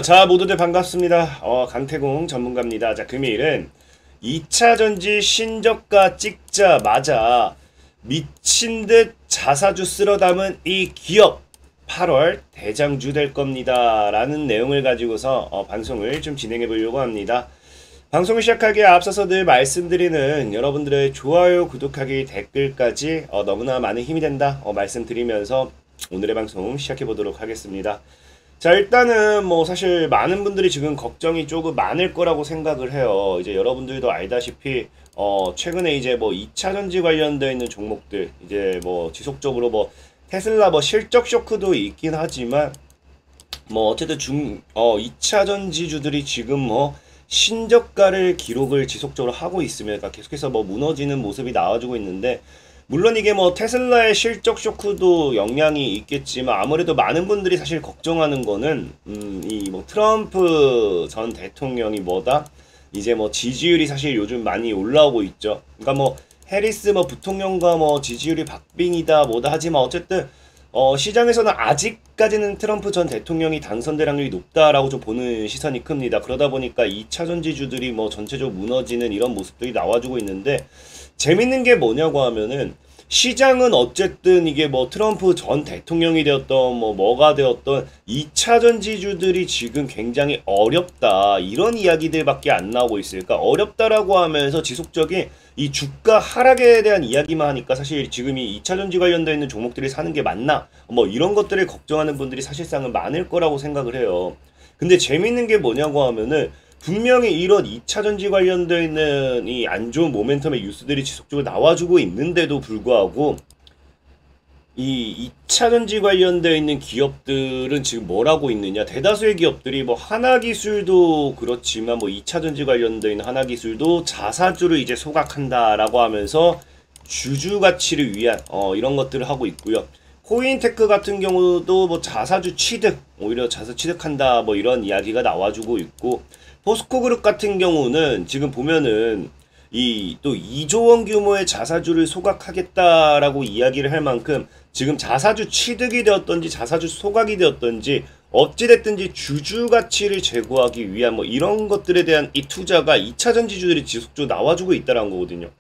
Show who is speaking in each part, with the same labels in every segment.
Speaker 1: 자, 모두들 반갑습니다. 강태공 전문가입니다. 자, 금일은 2차전지 신저가 찍자마자 미친듯 자사주 쓸어 담은 이 기업 8월 대장주 될 겁니다 라는 내용을 가지고서 방송을 좀 진행해 보려고 합니다. 방송을 시작하기에 앞서서 늘 말씀드리는 여러분들의 좋아요, 구독하기, 댓글까지 너무나 많은 힘이 된다 말씀드리면서 오늘의 방송 시작해 보도록 하겠습니다. 자, 일단은 뭐 사실 많은 분들이 지금 걱정이 조금 많을 거라고 생각을 해요. 이제 여러분들도 알다시피 최근에 이제 뭐 2차전지 관련되어 있는 종목들 이제 뭐 지속적으로 뭐 테슬라 뭐 실적 쇼크도 있긴 하지만 뭐 어쨌든 2차전지주들이 지금 뭐 신저가를 기록을 지속적으로 하고 있으면 그러니까 계속해서 뭐 무너지는 모습이 나와주고 있는데, 물론 이게 뭐 테슬라의 실적 쇼크도 영향이 있겠지만 아무래도 많은 분들이 사실 걱정하는 거는 이 뭐 트럼프 전 대통령이 뭐다 이제 뭐 지지율이 사실 요즘 많이 올라오고 있죠. 그러니까 뭐 해리스 뭐 부통령과 뭐 지지율이 박빙이다 뭐다 하지만 어쨌든 시장에서는 아직까지는 트럼프 전 대통령이 당선될 확률이 높다라고 좀 보는 시선이 큽니다. 그러다 보니까 2차전지주들이 뭐 전체적으로 무너지는 이런 모습들이 나와주고 있는데, 재밌는 게 뭐냐고 하면은 시장은 어쨌든 이게 뭐 트럼프 전 대통령이 되었던 뭐가 되었던 2차전지주들이 지금 굉장히 어렵다 이런 이야기들밖에 안 나오고 있어요. 그러니까 어렵다라고 하면서 지속적인 이 주가 하락에 대한 이야기만 하니까 사실 지금 이 2차전지 관련되어 있는 종목들이 사는 게 맞나 뭐 이런 것들을 걱정하는 분들이 사실상은 많을 거라고 생각을 해요. 근데 재밌는 게 뭐냐고 하면은 분명히 이런 2차전지 관련되어 있는 이 안 좋은 모멘텀의 뉴스들이 지속적으로 나와주고 있는데도 불구하고 이 2차전지 관련되어 있는 기업들은 지금 뭘 하고 있느냐, 대다수의 기업들이 뭐 하나기술도 그렇지만 뭐 2차전지 관련되어 있는 하나기술도 자사주를 이제 소각한다라고 하면서 주주 가치를 위한 이런 것들을 하고 있고요. 코인테크 같은 경우도 뭐 자사주 취득, 오히려 자사 취득한다 뭐 이런 이야기가 나와주고 있고, 포스코그룹 같은 경우는 지금 보면은 이 또 2조 원 규모의 자사주를 소각하겠다라고 이야기를 할 만큼 지금 자사주 취득이 되었던지 자사주 소각이 되었던지 어찌됐든지 주주 가치를 제고하기 위한 뭐 이런 것들에 대한 이 투자가 2차전지주들이 지속적으로 나와주고 있다는 거거든요.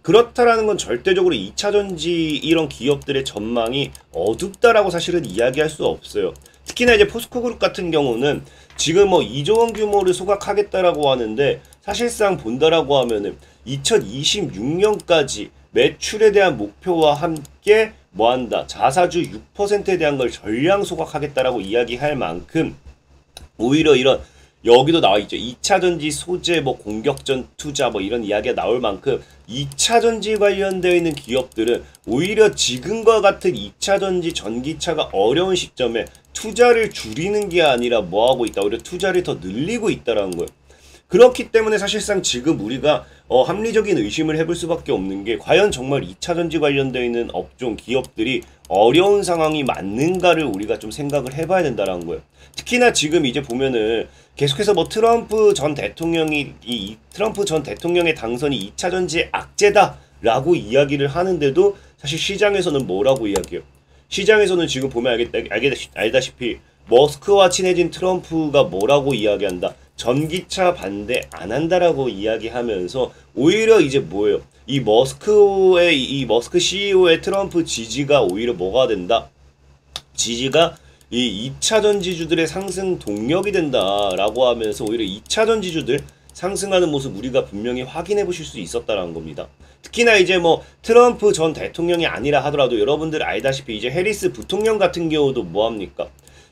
Speaker 1: 그렇다라는 건 절대적으로 2차전지 이런 기업들의 전망이 어둡다라고 사실은 이야기할 수 없어요. 특히나 이제 포스코그룹 같은 경우는 지금 뭐 2조 원 규모를 소각하겠다라고 하는데, 사실상 본다라고 하면은 2026년까지 매출에 대한 목표와 함께 뭐한다, 자사주 6%에 대한 걸 전량 소각하겠다라고 이야기할 만큼 오히려 이런 여기도 나와있죠. 2차전지 소재 뭐 공격전 투자 뭐 이런 이야기가 나올 만큼 2차전지 관련되어 있는 기업들은 오히려 지금과 같은 2차전지 전기차가 어려운 시점에 투자를 줄이는 게 아니라 뭐하고 있다, 오히려 투자를 더 늘리고 있다는 거예요. 그렇기 때문에 사실상 지금 우리가 합리적인 의심을 해볼 수밖에 없는 게, 과연 정말 2차전지 관련되어 있는 업종 기업들이 어려운 상황이 맞는가를 우리가 좀 생각을 해봐야 된다는 거예요. 특히나 지금 이제 보면은 계속해서 뭐 트럼프 전 대통령의 당선이 2차전지의 악재다라고 이야기를 하는데도 사실 시장에서는 뭐라고 이야기해요? 시장에서는 지금 보면 알다시피 머스크와 친해진 트럼프가 뭐라고 이야기한다? 전기차 반대 안 한다라고 이야기하면서 오히려 이제 뭐예요? 이 머스크 CEO의 트럼프 지지가 오히려 뭐가 된다? 지지가 이 2차전지주들의 상승 동력이 된다라고 하면서 오히려 2차전지주들 상승하는 모습 우리가 분명히 확인해 보실 수 있었다라는 겁니다. 특히나 이제 뭐 트럼프 전 대통령이 아니라 하더라도 여러분들 알다시피 이제 해리스 부통령 같은 경우도 뭐합니까?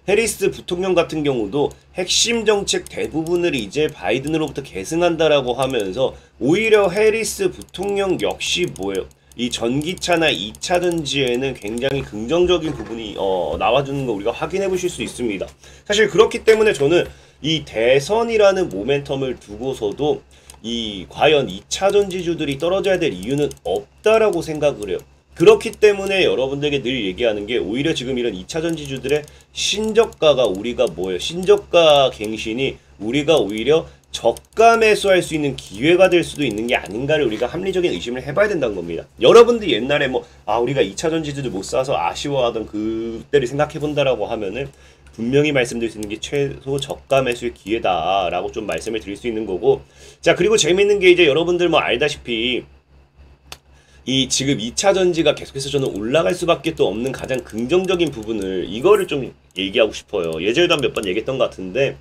Speaker 1: 해리스 부통령 같은 경우도 핵심 정책 대부분을 이제 바이든으로부터 계승한다라고 하면서 오히려 해리스 부통령 역시 뭐예요? 이 전기차나 2차전지에는 굉장히 긍정적인 부분이 나와주는 거 우리가 확인해 보실 수 있습니다. 사실 그렇기 때문에 저는 이 대선이라는 모멘텀을 두고서도 이 과연 2차전지주들이 떨어져야 될 이유는 없다라고 생각을 해요. 그렇기 때문에 여러분들에게 늘 얘기하는 게, 오히려 지금 이런 2차전지주들의 신저가가 우리가 뭐예요? 신저가 갱신이 우리가 오히려 저가 매수할 수 있는 기회가 될 수도 있는 게 아닌가를 우리가 합리적인 의심을 해봐야 된다는 겁니다. 여러분들 옛날에 우리가 2차전지주들 못 사서 아쉬워하던 그때를 생각해본다라고 하면은 분명히 말씀드릴 수 있는 게 최소 저가 매수의 기회다라고 좀 말씀을 드릴 수 있는 거고. 자, 그리고 재밌는 게 이제 여러분들 뭐 알다시피 이 지금 2차 전지가 계속해서 저는 올라갈 수밖에 또 없는 가장 긍정적인 부분을 이거를 좀 얘기하고 싶어요. 예전에도 몇 번 얘기했던 것 같은데,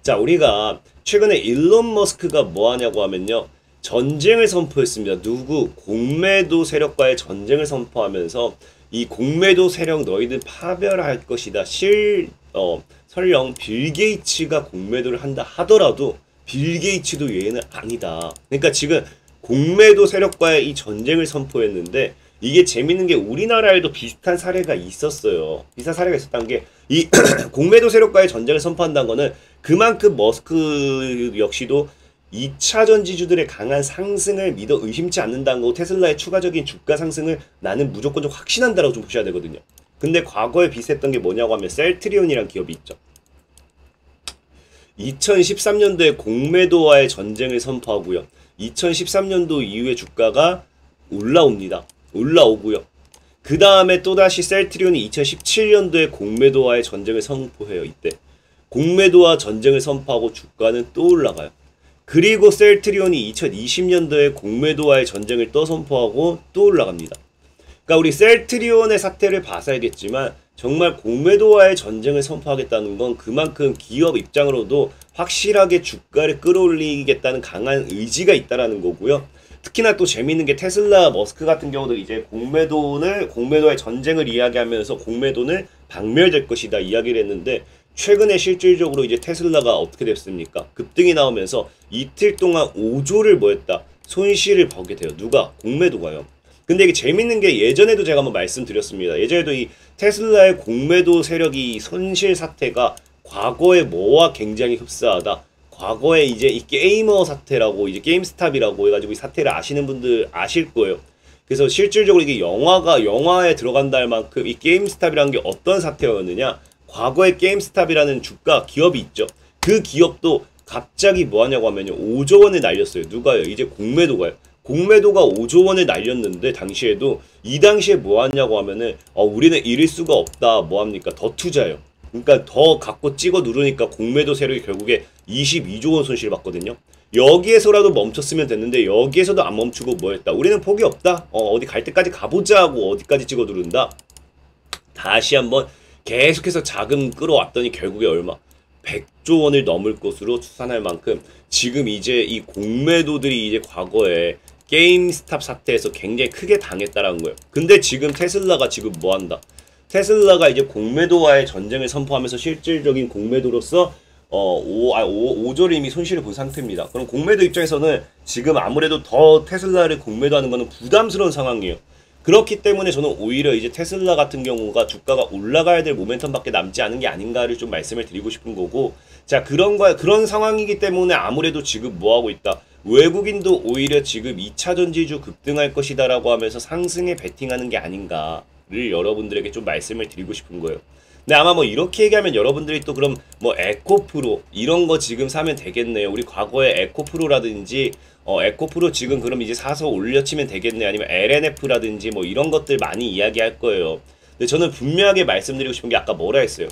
Speaker 1: 자, 우리가 최근에 일론 머스크가 뭐 하냐고 하면요, 전쟁을 선포했습니다. 누구? 공매도 세력과의 전쟁을 선포하면서 이 공매도 세력 너희들 파멸할 것이다. 설령 빌 게이츠가 공매도를 한다 하더라도 빌 게이츠도 얘는 아니다. 그러니까 지금 공매도 세력과의 이 전쟁을 선포했는데, 이게 재밌는 게 우리나라에도 비슷한 사례가 있었어요. 비슷한 사례가 있었다는 게, 이 공매도 세력과의 전쟁을 선포한다는 거는 그만큼 머스크 역시도 2차 전지주들의 강한 상승을 믿어 의심치 않는다는 거고, 테슬라의 추가적인 주가 상승을 나는 무조건적 확신한다라고 좀 보셔야 되거든요. 근데 과거에 비슷했던 게 뭐냐고 하면 셀트리온이라는 기업이 있죠. 2013년도에 공매도와의 전쟁을 선포하고요. 2013년도 이후에 주가가 올라오고요. 그 다음에 또다시 셀트리온이 2017년도에 공매도와의 전쟁을 선포해요. 이때 공매도와 전쟁을 선포하고 주가는 또 올라가요. 그리고 셀트리온이 2020년도에 공매도와의 전쟁을 또 선포하고 또 올라갑니다. 그러니까 우리 셀트리온의 사태를 봐서 알겠지만 정말 공매도와의 전쟁을 선포하겠다는 건 그만큼 기업 입장으로도 확실하게 주가를 끌어올리겠다는 강한 의지가 있다라는 거고요. 특히나 또 재미있는 게 테슬라 머스크 같은 경우도 이제 공매도와의 전쟁을 이야기하면서 공매도는 박멸될 것이다 이야기를 했는데, 최근에 실질적으로 이제 테슬라가 어떻게 됐습니까? 급등이 나오면서 이틀 동안 5조를 뭐했다? 손실을 보게 돼요. 누가? 공매도가요. 근데 이게 재밌는 게 예전에도 제가 한번 말씀드렸습니다. 예전에도 이 테슬라의 공매도 세력이 손실 사태가 과거에 뭐와 굉장히 흡사하다. 과거에 이제 이 게이머 사태라고, 이제 게임스탑이라고 해가지고 이 사태를 아시는 분들 아실 거예요. 그래서 실질적으로 이게 영화에 들어간다 할 만큼 이 게임스탑이라는 게 어떤 사태였느냐. 과거에 게임스탑이라는 주가 기업이 있죠. 그 기업도 갑자기 뭐 하냐고 하면요, 5조 원을 날렸어요. 누가요? 이제 공매도가요. 공매도가 5조 원을 날렸는데 당시에도 이 당시에 뭐 하냐고 하면은 우리는 잃을 수가 없다. 뭐 합니까? 더 투자해요. 그러니까 더 갖고 찍어 누르니까 공매도 세력이 결국에 22조 원 손실 봤거든요. 여기에서라도 멈췄으면 됐는데 여기에서도 안 멈추고 뭐 했다? 우리는 포기 없다. 어디 갈 때까지 가보자 하고 어디까지 찍어 누른다. 다시 한번 계속해서 자금 끌어왔더니 결국에 얼마? 100조 원을 넘을 것으로 추산할 만큼 지금 이제 이 공매도들이 이제 과거에 게임스탑 사태에서 굉장히 크게 당했다라는 거예요. 근데 지금 테슬라가 지금 뭐 한다? 테슬라가 이제 공매도와의 전쟁을 선포하면서 실질적인 공매도로서 5조를 이미 손실을 본 상태입니다. 그럼 공매도 입장에서는 지금 아무래도 더 테슬라를 공매도하는 거는 부담스러운 상황이에요. 그렇기 때문에 저는 오히려 이제 테슬라 같은 경우가 주가가 올라가야 될 모멘텀밖에 남지 않은 게 아닌가를 좀 말씀을 드리고 싶은 거고, 자, 그런 상황이기 때문에 아무래도 지금 뭐 하고 있다? 외국인도 오히려 지금 2차 전지주 급등할 것이다라고 하면서 상승에 베팅하는 게 아닌가를 여러분들에게 좀 말씀을 드리고 싶은 거예요. 근데 아마 뭐 이렇게 얘기하면 여러분들이 또 그럼 뭐 에코프로 이런 거 지금 사면 되겠네요. 우리 과거에 에코프로라든지 에코프로 지금 그럼 이제 사서 올려치면 되겠네. 아니면 LNF라든지 뭐 이런 것들 많이 이야기할 거예요. 근데 저는 분명하게 말씀드리고 싶은 게 아까 뭐라 했어요?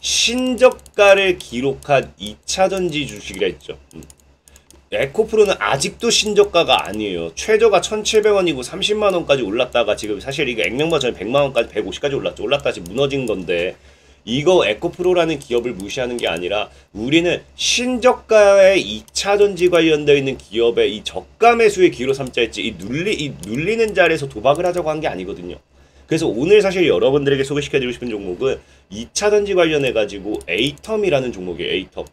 Speaker 1: 신저가를 기록한 2차 전지 주식이라 했죠. 에코프로는 아직도 신저가가 아니에요. 최저가 1,700원이고 30만원까지 올랐다가 지금 사실 이거 액면보다 전에 100만원까지 150까지 올랐죠. 올랐다가 지금 무너진 건데, 이거 에코프로라는 기업을 무시하는 게 아니라 우리는 신저가의 2차 전지 관련되어 있는 기업의 이 저가 매수의 기회로 삼자 했지, 이 눌리는 자리에서 도박을 하자고 한 게 아니거든요. 그래서 오늘 사실 여러분들에게 소개시켜드리고 싶은 종목은 2차 전지 관련해가지고 에이텀이라는 종목이에요. 에이텀.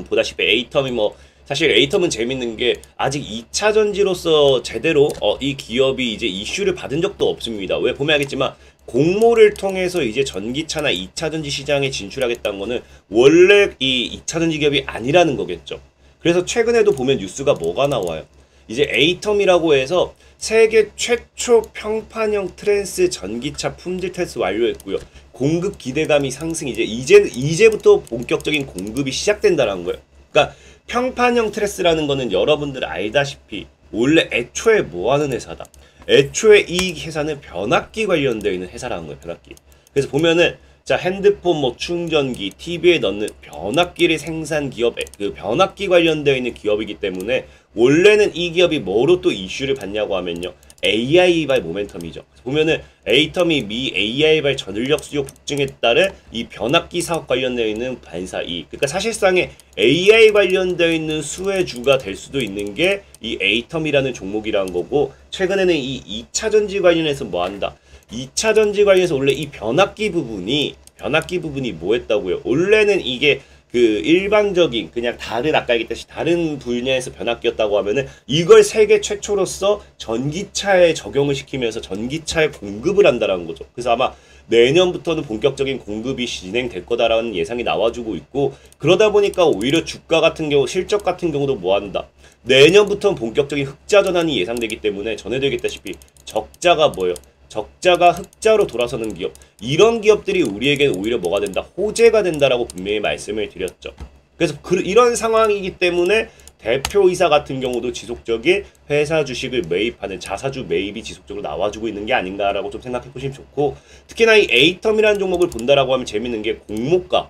Speaker 1: 보다시피 에이텀이 뭐 사실 에이텀은 재밌는 게 아직 2차 전지로서 제대로 이 기업이 이제 이슈를 받은 적도 없습니다. 왜 보면 알겠지만 공모를 통해서 이제 전기차나 2차 전지 시장에 진출하겠다는 거는 원래 이 2차 전지 기업이 아니라는 거겠죠. 그래서 최근에도 보면 뉴스가 뭐가 나와요. 이제 에이텀이라고 해서 세계 최초 평판형 트랜스 전기차 품질 테스트 완료했고요. 공급 기대감이 상승, 이제부터 본격적인 공급이 시작된다는 거예요. 그러니까 평판형 트레스라는 거는 여러분들 알다시피 원래 애초에 뭐하는 회사다. 애초에 이 회사는 변압기 관련되어 있는 회사라는 거예요. 변압기. 그래서 보면은 자, 핸드폰 뭐 충전기, TV에 넣는 변압기를 생산 기업, 그 변압기 관련되어 있는 기업이기 때문에 원래는 이 기업이 뭐로 또 이슈를 받냐고 하면요. AI발 모멘텀이죠. 보면은 에이텀이 미 AI발 전력 수요 폭증에 따른 이 변압기 사업 관련되어 있는 반사이익. 그러니까 사실상에 AI 관련되어 있는 수혜주가 될 수도 있는 게 이 에이텀이라는 종목이라는 거고, 최근에는 이 2차 전지 관련해서 뭐 한다. 2차 전지 관련해서 원래 이 변압기 부분이 뭐 했다고요? 원래는 이게 그 일반적인 그냥 다른 아까 얘기했듯이 다른 분야에서 변압기였다고 하면은 이걸 세계 최초로서 전기차에 적용을 시키면서 전기차에 공급을 한다라는 거죠. 그래서 아마 내년부터는 본격적인 공급이 진행될 거다라는 예상이 나와주고 있고, 그러다 보니까 오히려 주가 같은 경우, 실적 같은 경우도 뭐 한다. 내년부터는 본격적인 흑자 전환이 예상되기 때문에 전에도 얘기했다시피 적자가 뭐예요? 적자가 흑자로 돌아서는 기업, 이런 기업들이 우리에게는 오히려 뭐가 된다? 호재가 된다라고 분명히 말씀을 드렸죠. 그래서 이런 상황이기 때문에 대표이사 같은 경우도 지속적인 회사 주식을 매입하는 자사주 매입이 지속적으로 나와주고 있는 게 아닌가라고 좀 생각해 보시면 좋고, 특히나 이 에이텀이라는 종목을 본다라고 하면 재밌는 게 공모가가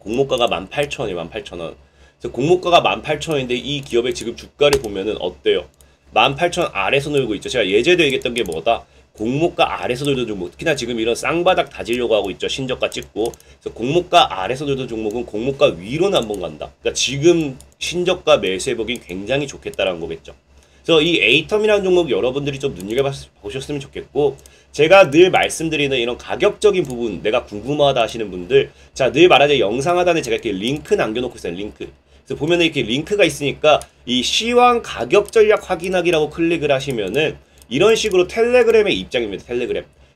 Speaker 1: 18,000원이에요. 18,000원. 그래서 공모가가 18,000원인데 이 기업의 지금 주가를 보면은 어때요? 18,000원 아래서 놀고 있죠. 제가 예전에도 얘기했던 게 뭐다? 공모가 아래서 놀던 종목, 특히나 지금 이런 쌍바닥 다지려고 하고 있죠. 신저가 찍고. 그래서 공모가 아래서 놀던 종목은 공모가 위로는 한번 간다. 그러니까 지금 신저가 매수해보긴 굉장히 좋겠다라는 거겠죠. 그래서 이 에이텀이라는 종목 여러분들이 좀 눈여겨보셨으면 좋겠고, 제가 늘 말씀드리는 이런 가격적인 부분 내가 궁금하다 하시는 분들, 자, 늘 말하자 영상 하단에 제가 이렇게 링크 남겨놓고 있어요. 링크. 그래서 보면은 이렇게 링크가 있으니까 이 시황 가격 전략 확인하기라고 클릭을 하시면은 이런 식으로 텔레그램의 입장입니다.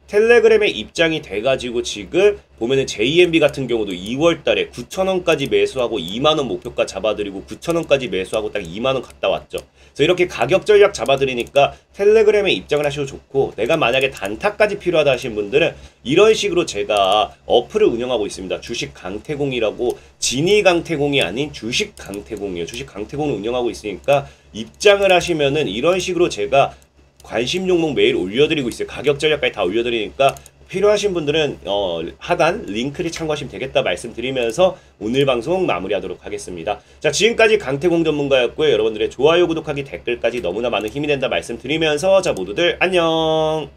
Speaker 1: 텔레그램의 입장이 돼가지고 지금 보면은 JMB 같은 경우도 2월 달에 9,000원까지 매수하고 2만원 목표가 잡아드리고 9,000원까지 매수하고 딱 2만원 갔다 왔죠. 그래서 이렇게 가격 전략 잡아드리니까 텔레그램에 입장을 하셔도 좋고, 내가 만약에 단타까지 필요하다 하신 분들은 이런 식으로 제가 어플을 운영하고 있습니다. 주식 강태공이라고, 진위 강태공이 아닌 주식 강태공이에요. 주식 강태공을 운영하고 있으니까 입장을 하시면은 이런 식으로 제가 관심 종목 매일 올려드리고 있어요. 가격 전략까지 다 올려드리니까 필요하신 분들은 하단 링크를 참고하시면 되겠다 말씀드리면서 오늘 방송 마무리하도록 하겠습니다. 자, 지금까지 강태공 전문가였고요. 여러분들의 좋아요, 구독하기, 댓글까지 너무나 많은 힘이 된다 말씀드리면서, 자, 모두들 안녕.